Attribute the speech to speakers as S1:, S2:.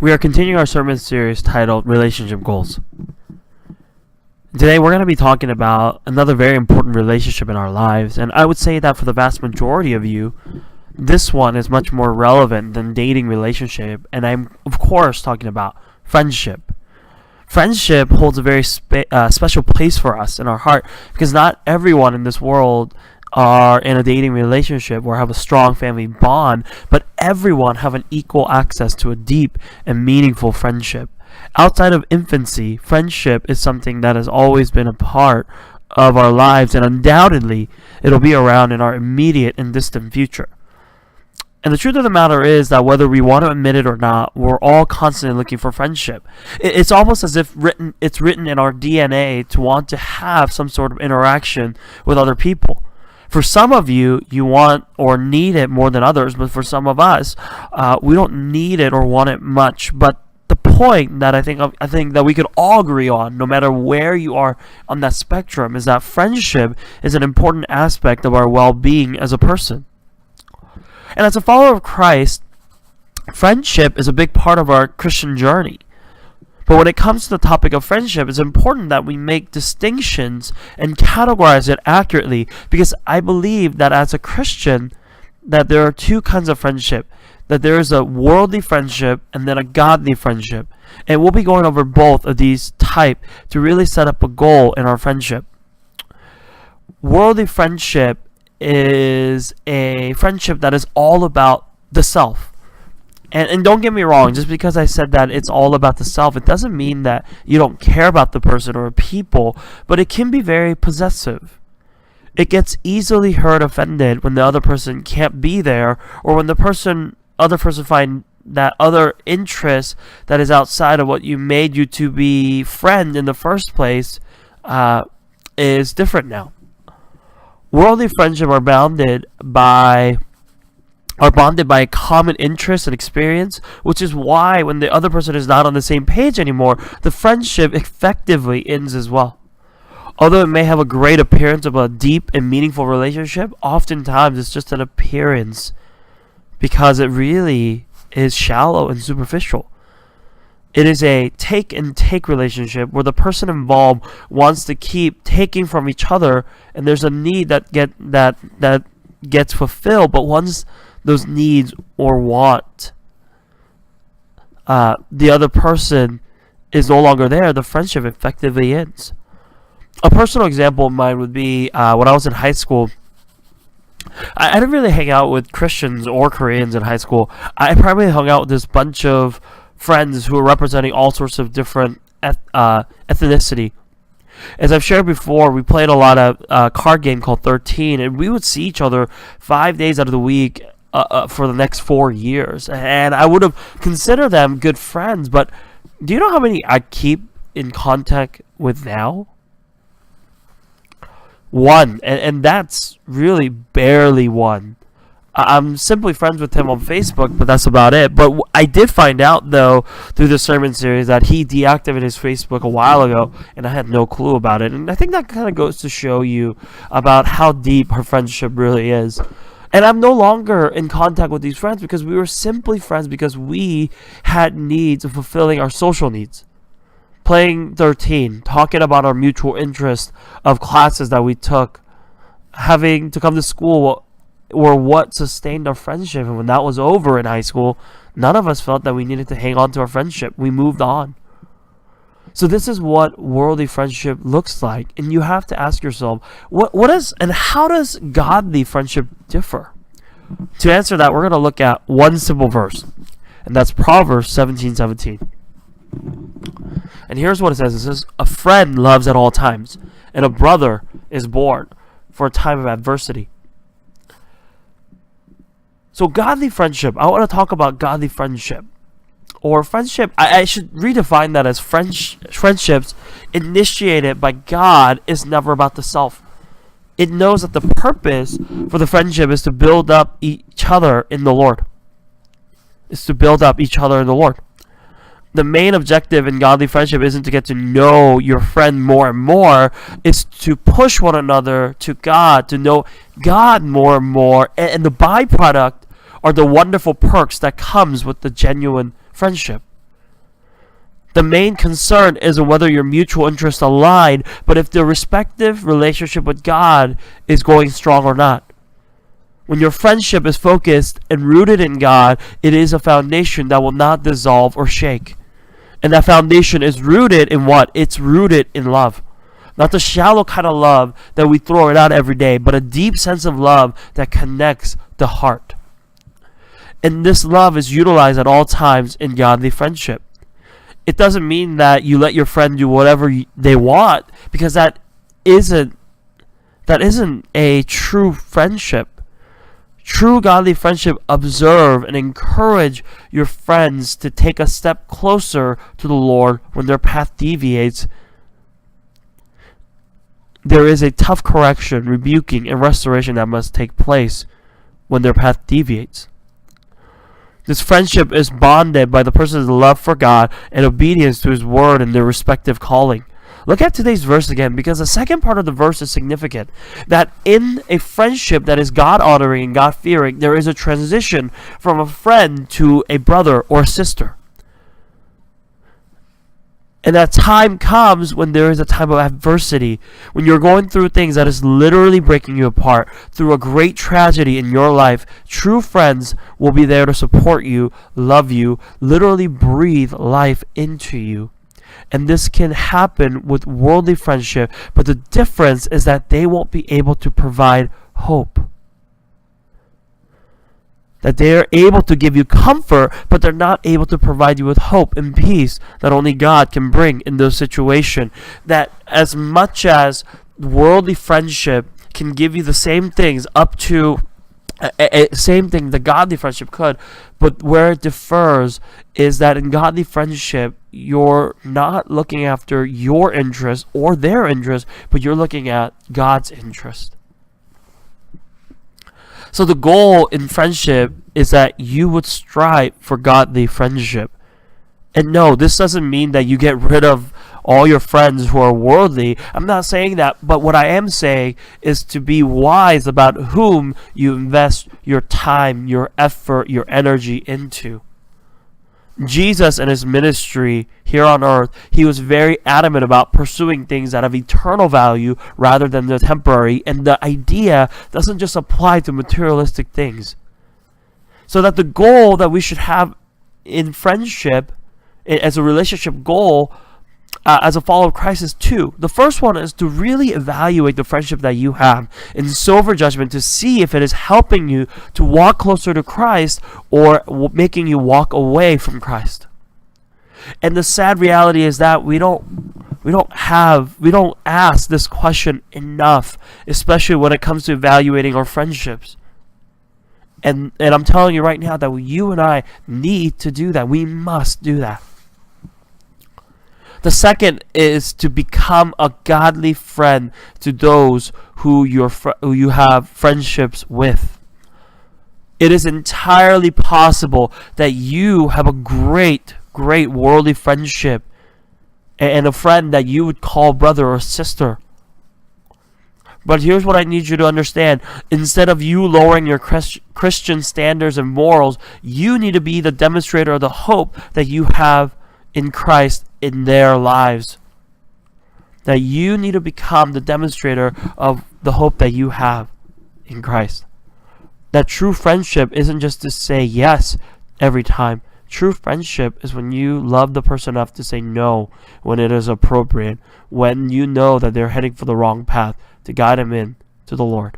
S1: We are continuing our sermon series titled Relationship Goals. Today we're going to be talking about another very important relationship in our lives, and I would say that for the vast majority of you, this one is much more relevant than dating relationship, and I'm of course talking about friendship. Friendship holds a very special place for us in our heart because not everyone in this world are in a dating relationship or have a strong family bond, but everyone have an equal access to a deep and meaningful friendship. Outside of infancy, friendship is something that has always been a part of our lives, and undoubtedly it'll be around in our immediate and distant future. And the truth of the matter is that whether we want to admit it or not, we're all constantly looking for friendship. It's almost as if it's written in our DNA to want to have some sort of interaction with other people. For some of you, you want or need it more than others, but for some of us, we don't need it or want it much. But the point that I think that we could all agree on, no matter where you are on that spectrum, is that friendship is an important aspect of our well-being as a person. And as a follower of Christ, friendship is a big part of our Christian journey. But when it comes to the topic of friendship, it's important that we make distinctions and categorize it accurately, because I believe that as a Christian, that there are two kinds of friendship. That there is a worldly friendship and then a godly friendship. And we'll be going over both of these type to really set up a goal in our friendship. Worldly friendship is a friendship that is all about the self. And don't get me wrong, just because I said that it's all about the self, it doesn't mean that you don't care about the person or people, but it can be very possessive. It gets easily hurt, offended when the other person can't be there, or when the other person find that other interest that is outside of what you made you to be friend in the first place is different now. Worldly friendship are bonded by a common interest and experience, which is why when the other person is not on the same page anymore, the friendship effectively ends as well. Although it may have a great appearance of a deep and meaningful relationship, oftentimes it's just an appearance because it really is shallow and superficial. It is a take and take relationship where the person involved wants to keep taking from each other, and there's a need that gets fulfilled, but once those needs or want the other person is no longer there, the friendship effectively ends. A personal example of mine would be when I was in high school. I didn't really hang out with Christians or Koreans in high school. I primarily hung out with this bunch of friends who were representing all sorts of different ethnicity. As I've shared before, we played a lot of card game called 13, and we would see each other 5 days out of the week for the next 4 years. And I would have considered them good friends, but do you know how many I keep in contact with now? One, and that's really barely one. I'm simply friends with him on Facebook, but that's about it. But I did find out, though, through the sermon series that he deactivated his Facebook a while ago, and I had no clue about it. And I think that kind of goes to show you about how deep our friendship really is. And I'm no longer in contact with these friends because we were simply friends because we had needs of fulfilling our social needs. Playing 13, talking about our mutual interest of classes that we took, having to come to school were what sustained our friendship. And when that was over in high school, none of us felt that we needed to hang on to our friendship. We moved on. So this is what worldly friendship looks like. And you have to ask yourself, how does godly friendship differ? To answer that, we're going to look at one simple verse. And that's Proverbs 17:17. And here's what it says. It says, "A friend loves at all times, and a brother is born for a time of adversity." So godly friendship, I want to talk about godly friendship. Or friendship, I should redefine that as friendships initiated by God is never about the self. It knows that the purpose for the friendship is to build up each other in the Lord. The main objective in godly friendship isn't to get to know your friend more and more. It's to push one another to God, to know God more and more. And the byproduct are the wonderful perks that comes with the genuine friendship. The main concern isn't whether your mutual interests align, but if the respective relationship with God is going strong or not. When your friendship is focused and rooted in God, it is a foundation that will not dissolve or shake. And that foundation is rooted in what? It's rooted in love. Not the shallow kind of love that we throw it out every day, but a deep sense of love that connects the heart. And this love is utilized at all times in godly friendship. It doesn't mean that you let your friend do whatever they want, because that isn't a true friendship. True godly friendship observe and encourage your friends to take a step closer to the Lord when their path deviates. There is a tough correction, rebuking, and restoration that must take place when their path deviates. This friendship is bonded by the person's love for God and obedience to His word and their respective calling. Look at today's verse again, because the second part of the verse is significant. That in a friendship that is God-honoring and God-fearing, there is a transition from a friend to a brother or sister. And that time comes when there is a time of adversity, when you're going through things that is literally breaking you apart, through a great tragedy in your life. True friends will be there to support you, love you, literally breathe life into you. And this can happen with worldly friendship, but the difference is that they won't be able to provide hope. That they are able to give you comfort, but they're not able to provide you with hope and peace that only God can bring in those situations. That as much as worldly friendship can give you the same things up to same thing the godly friendship could, but where it differs is that in godly friendship, you're not looking after your interest or their interest, but you're looking at God's interest. So the goal in friendship is that you would strive for godly friendship. And no, this doesn't mean that you get rid of all your friends who are worldly. I'm not saying that, but what I am saying is to be wise about whom you invest your time, your effort, your energy into. Jesus and his ministry here on earth, he was very adamant about pursuing things that have eternal value rather than the temporary, and the idea doesn't just apply to materialistic things. So that the goal that we should have in friendship as a relationship goal as a follower of Christ is two. The first one is to really evaluate the friendship that you have in sober judgment to see if it is helping you to walk closer to Christ or making you walk away from Christ. And the sad reality is that we don't ask this question enough, especially when it comes to evaluating our friendships. And I'm telling you right now that you and I need to do that. We must do that. The second is to become a godly friend to those who you have friendships with. It is entirely possible that you have a great worldly friendship and a friend that you would call brother or sister. But here's what I need you to understand. Instead of you lowering your Christian standards and morals, you need to be the demonstrator of the hope that you have in Christ in their lives. That you need to become the demonstrator of the hope that you have in Christ. That true friendship isn't just to say yes every time. True friendship is when you love the person enough to say no when it is appropriate, when you know that they're heading for the wrong path, to guide them in to the Lord.